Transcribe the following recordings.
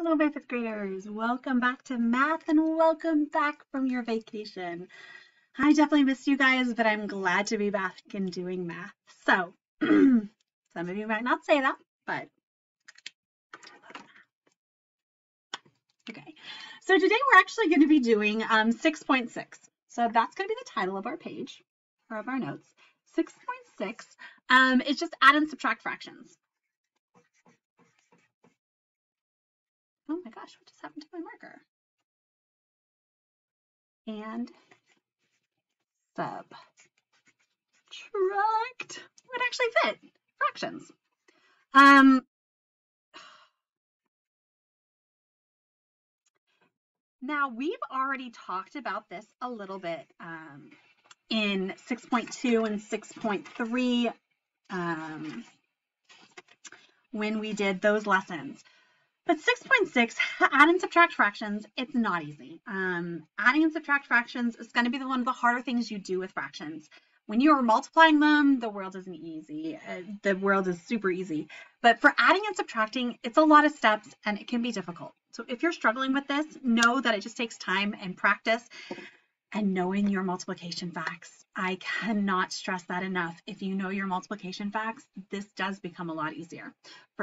Hello, my fifth graders. Welcome back to math and welcome back from your vacation. I definitely missed you guys, but I'm glad to be back and doing math. So, some of you might not say that, but okay. So today we're actually going to be doing 6.6. So that's going to be the title of our page or of our notes. 6.6 is just add and subtract fractions. Oh my gosh, what just happened to my marker? And subtract would actually fit fractions. Now we've already talked about this a little bit in 6.2 and 6.3 when we did those lessons. But 6.6, add and subtract fractions, it's not easy. Adding and subtract fractions is going to be one of the harder things you do with fractions. When you are multiplying them, the world isn't easy. The world is super easy. But for adding and subtracting, it's a lot of steps and it can be difficult. So if you're struggling with this, know that it just takes time and practice and knowing your multiplication facts. I cannot stress that enough. If you know your multiplication facts, this does become a lot easier.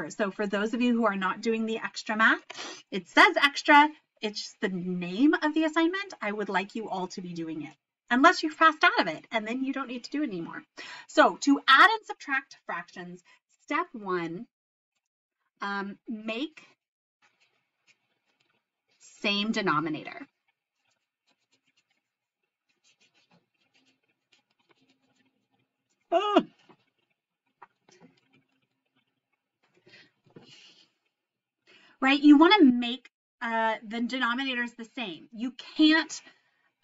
So for those of you who are not doing the extra math, it says extra, it's just the name of the assignment. I would like you all to be doing it, unless you're fast out of it, and then you don't need to do it anymore. So to add and subtract fractions, step one, make same denominator. Oh. Right, you want to make the denominators the same. You can't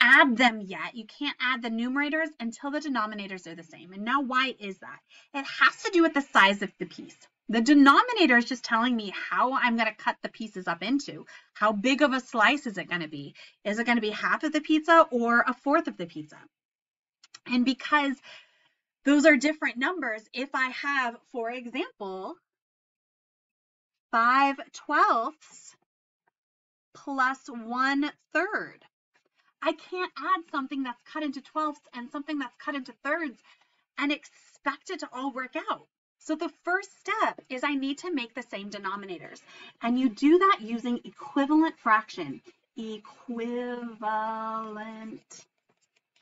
add them yet. You can't add the numerators until the denominators are the same. And now why is that? It has to do with the size of the piece. The denominator is just telling me how I'm going to cut the pieces up into. How big of a slice is it going to be? Is it going to be half of the pizza or a fourth of the pizza? And because those are different numbers, if I have, for example, 5/12 plus 1/3, I can't add something that's cut into 12ths and something that's cut into thirds and expect it to all work out. So the first step is I need to make the same denominators. And you do that using equivalent fraction. Equivalent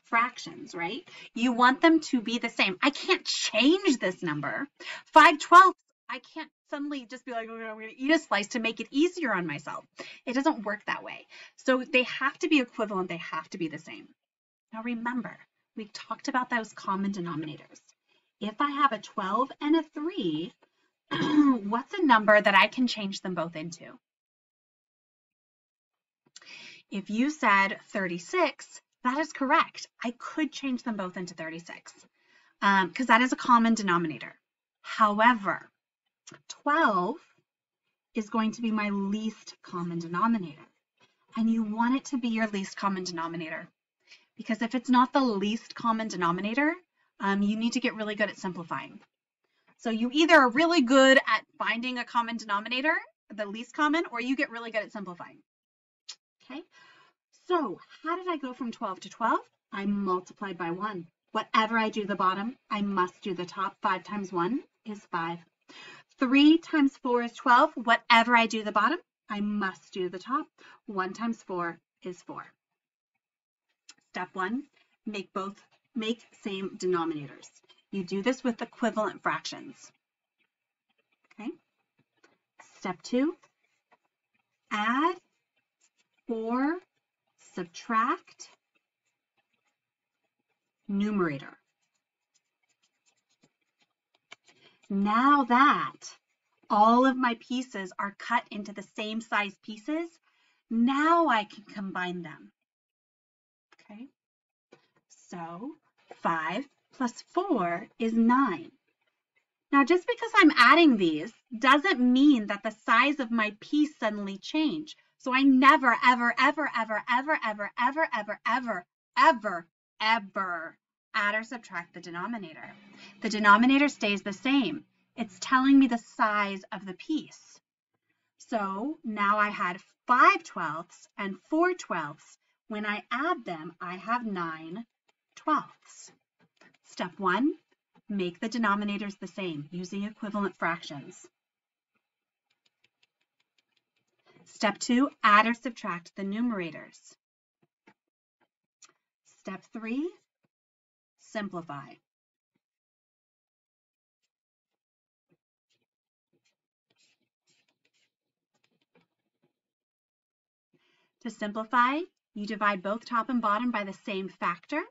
fractions, right? You want them to be the same. I can't change this number. 5/12, I can't suddenly just be like, oh, I'm going to eat a slice to make it easier on myself. It doesn't work that way. So they have to be equivalent. They have to be the same. Now remember, we talked about those common denominators. If I have a 12 and a 3, what's a number that I can change them both into? If you said 36, that is correct. I could change them both into 36 because that is a common denominator. However, 12 is going to be my least common denominator. And you want it to be your least common denominator. Because if it's not the least common denominator, you need to get really good at simplifying. So you either are really good at finding a common denominator, the least common, or you get really good at simplifying. Okay, so how did I go from 12 to 12? I multiplied by 1. Whatever I do the bottom, I must do the top. 5 times 1 is 5. 3 times 4 is 12. Whatever I do the bottom, I must do the top. 1 times 4 is 4. Step 1, make same denominators. You do this with equivalent fractions. Okay. Step 2, add or subtract numerator. Now that all of my pieces are cut into the same size pieces, now I can combine them. Okay, so 5 plus 4 is 9. Now, just because I'm adding these doesn't mean that the size of my piece suddenly change. So I never, ever, ever, ever, ever, ever, ever, ever, ever, ever, ever add or subtract the denominator. The denominator stays the same. It's telling me the size of the piece. So now I had 5/12 and 4/12. When I add them, I have 9/12. Step 1, make the denominators the same using equivalent fractions. Step 2, add or subtract the numerators. Step 3, simplify. To simplify, you divide both top and bottom by the same factor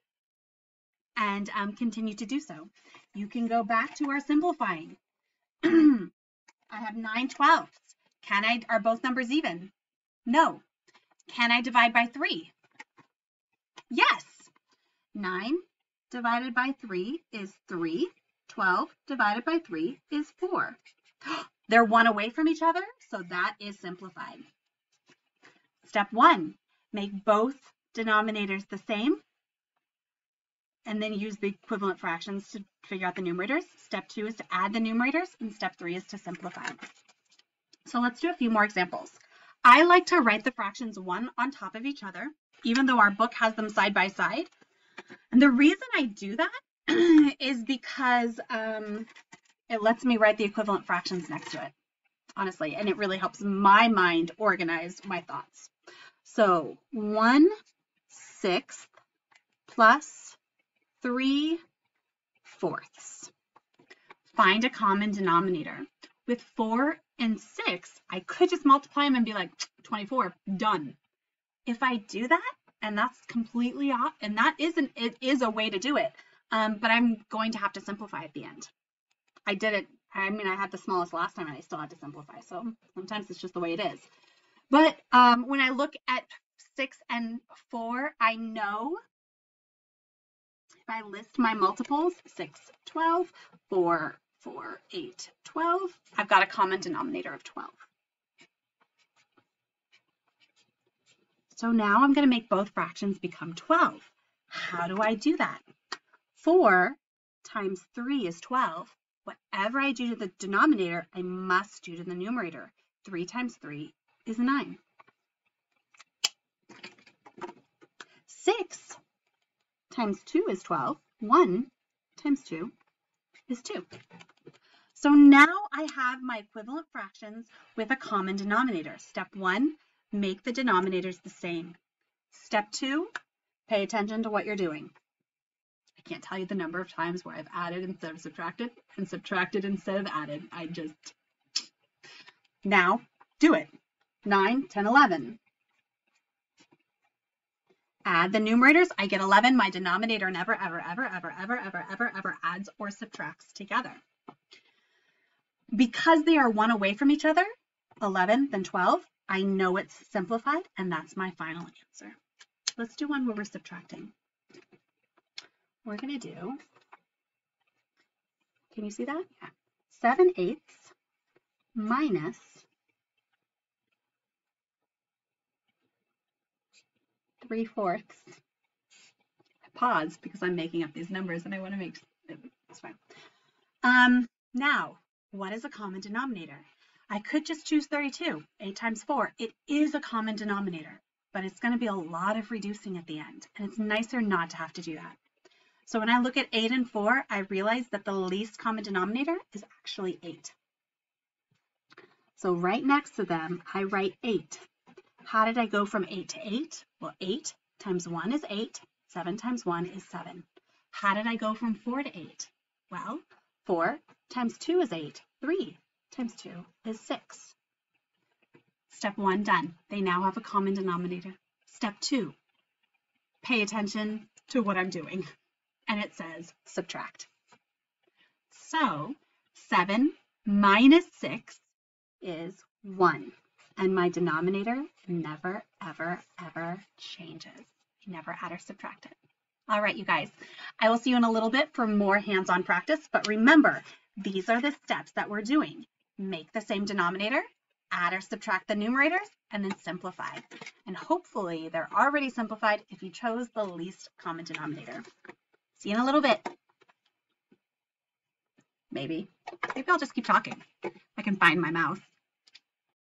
and continue to do so. You can go back to our simplifying. I have 9/12. Are both numbers even? No. Can I divide by 3? Yes. 9 divided by 3 is 3. 12 divided by 3 is 4. They're one away from each other, so that is simplified. Step 1, make both denominators the same, and then use the equivalent fractions to figure out the numerators. Step 2 is to add the numerators, and step 3 is to simplify. So let's do a few more examples. I like to write the fractions one on top of each other, even though our book has them side by side. And the reason I do that is because it lets me write the equivalent fractions next to it, honestly, and it really helps my mind organize my thoughts. So 1/6 plus 3/4. Find a common denominator. With 4 and 6, I could just multiply them and be like 24, done. If I do that, and that's completely off, and it is a way to do it, but I'm going to have to simplify at the end. I did it, I had the smallest last time and I still had to simplify, so sometimes it's just the way it is. But when I look at 6 and 4, I know if I list my multiples, 6, 12, 4, 4, 8, 12, I've got a common denominator of 12. So now I'm going to make both fractions become 12. How do I do that? 4 times 3 is 12. Whatever I do to the denominator, I must do to the numerator. 3 times 3 is 9. 6 times 2 is 12. 1 times 2 is 2. So now I have my equivalent fractions with a common denominator. Step 1, make the denominators the same. Step 2, pay attention to what you're doing. I can't tell you the number of times where I've added instead of subtracted and subtracted instead of added. Now do it. 9, 10, 11. Add the numerators. I get 11. My denominator never, ever, ever, ever, ever, ever, ever, ever adds or subtracts together. Because they are one away from each other, 11, then 12, I know it's simplified, and that's my final answer. Let's do one where we're subtracting. We're going to do, can you see that? Yeah. 7/8 minus 3/4. I paused because I'm making up these numbers and I want to make, it's fine. Now, what is a common denominator? I could just choose 32, 8 times 4. It is a common denominator, but it's going to be a lot of reducing at the end, and it's nicer not to have to do that. So when I look at 8 and 4, I realize that the least common denominator is actually 8. So right next to them, I write 8. How did I go from 8 to 8? Well, 8 times 1 is 8. 7 times 1 is 7. How did I go from 4 to 8? Well, 4 times 2 is 8. 3 times 2 is 6. Step 1 done. They now have a common denominator. Step 2, pay attention to what I'm doing. And it says subtract. So 7 minus 6 is 1. And my denominator never, ever, ever changes. You never add or subtract it. All right, you guys, I will see you in a little bit for more hands-on practice, but remember, these are the steps that we're doing. Make the same denominator, add or subtract the numerators, and then simplify. And hopefully they're already simplified if you chose the least common denominator. See you in a little bit. Maybe I'll just keep talking. I can find my mouse.